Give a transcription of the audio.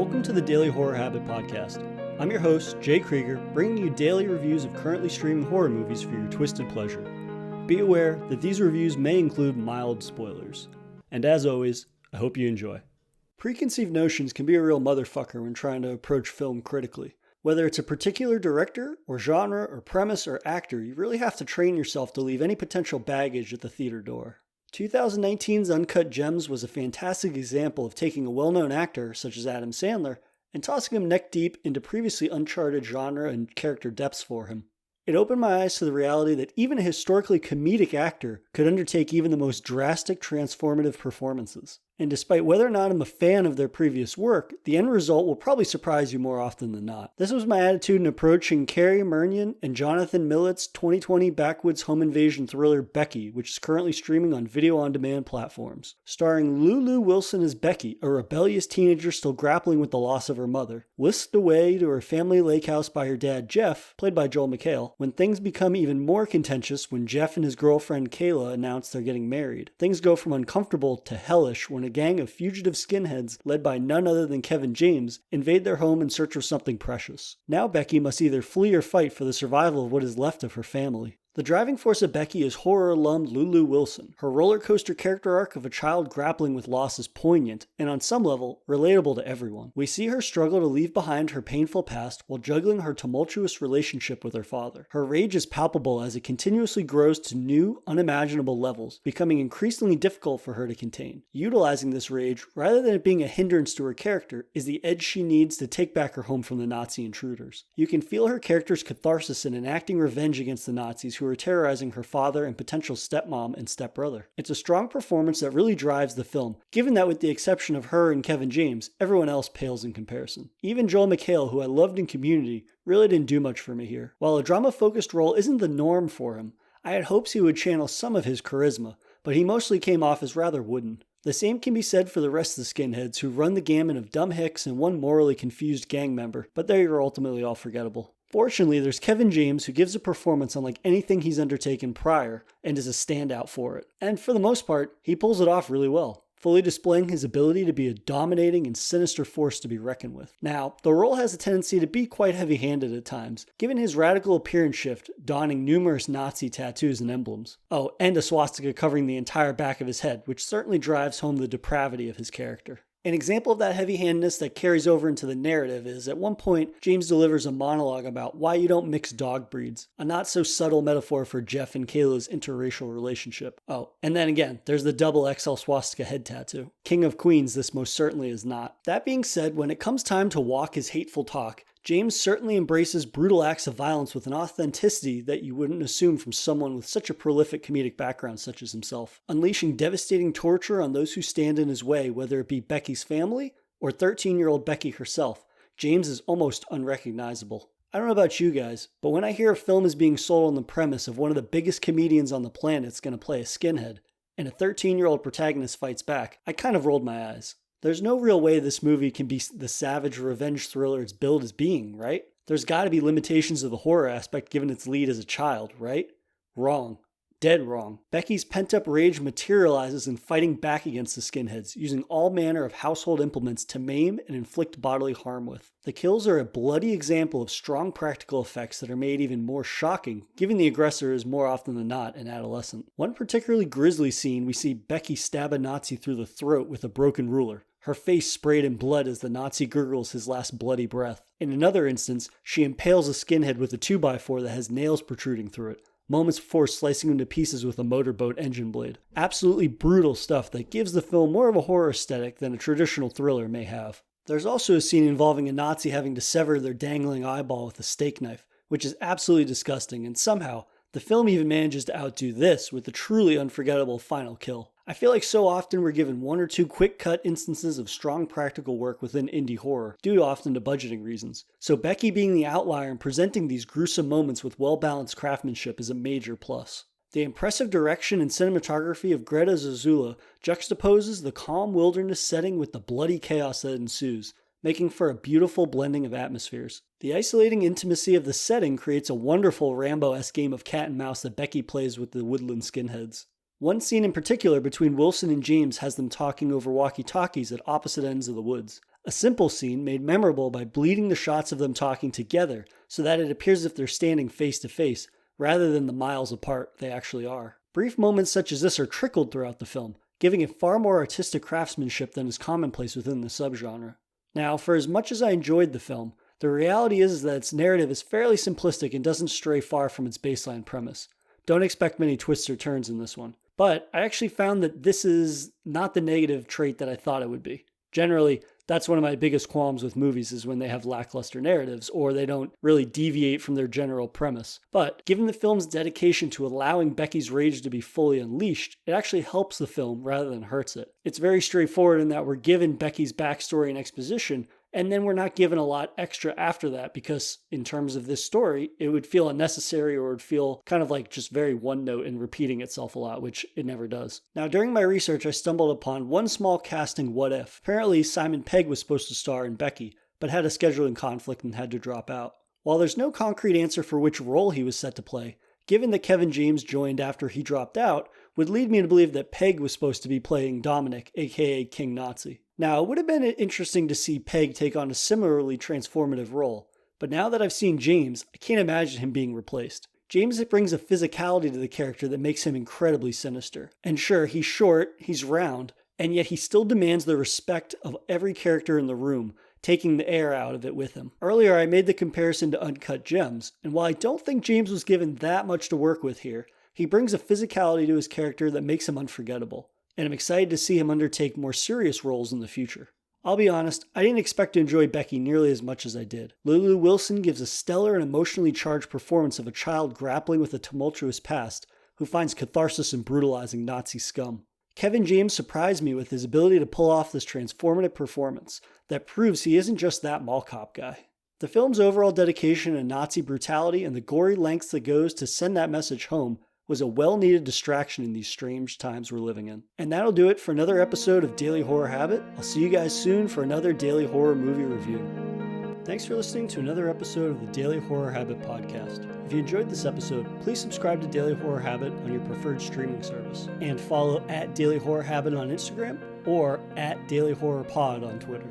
Welcome to the Daily Horror Habit Podcast. I'm your host, Jay Krieger, bringing you daily reviews of currently streaming horror movies for your twisted pleasure. Be aware that these reviews may include mild spoilers. And as always, I hope you enjoy. Preconceived notions can be a real motherfucker when trying to approach film critically. Whether it's a particular director, or genre, or premise, or actor, you really have to train yourself to leave any potential baggage at the theater door. 2019's Uncut Gems was a fantastic example of taking a well-known actor, such as Adam Sandler, and tossing him neck-deep into previously uncharted genre and character depths for him. It opened my eyes to the reality that even a historically comedic actor could undertake even the most drastic transformative performances. And despite whether or not I'm a fan of their previous work, the end result will probably surprise you more often than not. This was my attitude in approaching Carey Murnion and Jonathan Millett's 2020 backwoods home invasion thriller Becky, which is currently streaming on video-on-demand platforms. Starring Lulu Wilson as Becky, a rebellious teenager still grappling with the loss of her mother, whisked away to her family lake house by her dad Jeff, played by Joel McHale, when things become even more contentious when Jeff and his girlfriend Kayla announce they're getting married. Things go from uncomfortable to hellish when a gang of fugitive skinheads, led by none other than Kevin James, invade their home in search of something precious. Now Becky must either flee or fight for the survival of what is left of her family. The driving force of Becky is horror alum Lulu Wilson. Her roller coaster character arc of a child grappling with loss is poignant, and on some level, relatable to everyone. We see her struggle to leave behind her painful past while juggling her tumultuous relationship with her father. Her rage is palpable as it continuously grows to new, unimaginable levels, becoming increasingly difficult for her to contain. Utilizing this rage, rather than it being a hindrance to her character, is the edge she needs to take back her home from the Nazi intruders. You can feel her character's catharsis in enacting revenge against the Nazis who are terrorizing her father and potential stepmom and stepbrother. It's a strong performance that really drives the film, given that with the exception of her and Kevin James, everyone else pales in comparison. Even Joel McHale, who I loved in Community, really didn't do much for me here. While a drama-focused role isn't the norm for him, I had hopes he would channel some of his charisma, but he mostly came off as rather wooden. The same can be said for the rest of the skinheads who run the gamut of dumb hicks and one morally confused gang member, but they are ultimately all forgettable. Fortunately, there's Kevin James who gives a performance unlike anything he's undertaken prior and is a standout for it. And for the most part, he pulls it off really well, fully displaying his ability to be a dominating and sinister force to be reckoned with. Now, the role has a tendency to be quite heavy-handed at times, given his radical appearance shift, donning numerous Nazi tattoos and emblems. Oh, and a swastika covering the entire back of his head, which certainly drives home the depravity of his character. An example of that heavy-handedness that carries over into the narrative is, at one point, James delivers a monologue about why you don't mix dog breeds, a not-so-subtle metaphor for Jeff and Kayla's interracial relationship. Oh, and then again, there's the double XL swastika head tattoo. King of Queens, this most certainly is not. That being said, when it comes time to walk his hateful talk, James certainly embraces brutal acts of violence with an authenticity that you wouldn't assume from someone with such a prolific comedic background such as himself. Unleashing devastating torture on those who stand in his way, whether it be Becky's family or 13-year-old Becky herself, James is almost unrecognizable. I don't know about you guys, but when I hear a film is being sold on the premise of one of the biggest comedians on the planet is going to play a skinhead, and a 13-year-old protagonist fights back, I kind of rolled my eyes. There's no real way this movie can be the savage revenge thriller it's billed as being, right? There's got to be limitations of the horror aspect given its lead as a child, right? Wrong. Dead wrong. Becky's pent-up rage materializes in fighting back against the skinheads, using all manner of household implements to maim and inflict bodily harm with. The kills are a bloody example of strong practical effects that are made even more shocking, given the aggressor is more often than not an adolescent. One particularly grisly scene, we see Becky stab a Nazi through the throat with a broken ruler, her face sprayed in blood as the Nazi gurgles his last bloody breath. In another instance, she impales a skinhead with a 2x4 that has nails protruding through it, moments before slicing him to pieces with a motorboat engine blade. Absolutely brutal stuff that gives the film more of a horror aesthetic than a traditional thriller may have. There's also a scene involving a Nazi having to sever their dangling eyeball with a steak knife, which is absolutely disgusting, and somehow, the film even manages to outdo this with a truly unforgettable final kill. I feel like so often we're given one or two quick-cut instances of strong practical work within indie horror, due often to budgeting reasons. So Becky being the outlier and presenting these gruesome moments with well-balanced craftsmanship is a major plus. The impressive direction and cinematography of Greta Zazula juxtaposes the calm wilderness setting with the bloody chaos that ensues, making for a beautiful blending of atmospheres. The isolating intimacy of the setting creates a wonderful Rambo-esque game of cat and mouse that Becky plays with the woodland skinheads. One scene in particular between Wilson and James has them talking over walkie-talkies at opposite ends of the woods. A simple scene made memorable by bleeding the shots of them talking together so that it appears as if they're standing face to face rather than the miles apart they actually are. Brief moments such as this are trickled throughout the film, giving it far more artistic craftsmanship than is commonplace within the subgenre. Now, for as much as I enjoyed the film, the reality is that its narrative is fairly simplistic and doesn't stray far from its baseline premise. Don't expect many twists or turns in this one. But I actually found that this is not the negative trait that I thought it would be. Generally, that's one of my biggest qualms with movies is when they have lackluster narratives or they don't really deviate from their general premise. But given the film's dedication to allowing Becky's rage to be fully unleashed, it actually helps the film rather than hurts it. It's very straightforward in that we're given Becky's backstory and exposition, and then we're not given a lot extra after that because in terms of this story, it would feel unnecessary or would feel kind of like just very one note and repeating itself a lot, which it never does. Now, during my research, I stumbled upon one small casting what if. Apparently, Simon Pegg was supposed to star in Becky, but had a scheduling conflict and had to drop out. While there's no concrete answer for which role he was set to play, given that Kevin James joined after he dropped out, would lead me to believe that Pegg was supposed to be playing Dominic, aka King Nazi. Now, it would have been interesting to see Pegg take on a similarly transformative role, but now that I've seen James, I can't imagine him being replaced. James brings a physicality to the character that makes him incredibly sinister. And sure, he's short, he's round, and yet he still demands the respect of every character in the room, taking the air out of it with him. Earlier, I made the comparison to Uncut Gems, and while I don't think James was given that much to work with here, he brings a physicality to his character that makes him unforgettable. And I'm excited to see him undertake more serious roles in the future. I'll be honest, I didn't expect to enjoy Becky nearly as much as I did. Lulu Wilson gives a stellar and emotionally charged performance of a child grappling with a tumultuous past who finds catharsis in brutalizing Nazi scum. Kevin James surprised me with his ability to pull off this transformative performance that proves he isn't just that mall cop guy. The film's overall dedication to Nazi brutality and the gory lengths it goes to send that message home was a well-needed distraction in these strange times we're living in. And that'll do it for another episode of Daily Horror Habit. I'll see you guys soon for another Daily Horror Movie Review. Thanks for listening to another episode of the Daily Horror Habit podcast. If you enjoyed this episode, please subscribe to Daily Horror Habit on your preferred streaming service. And follow @Daily Horror Habit on Instagram or @Daily Horror Pod on Twitter.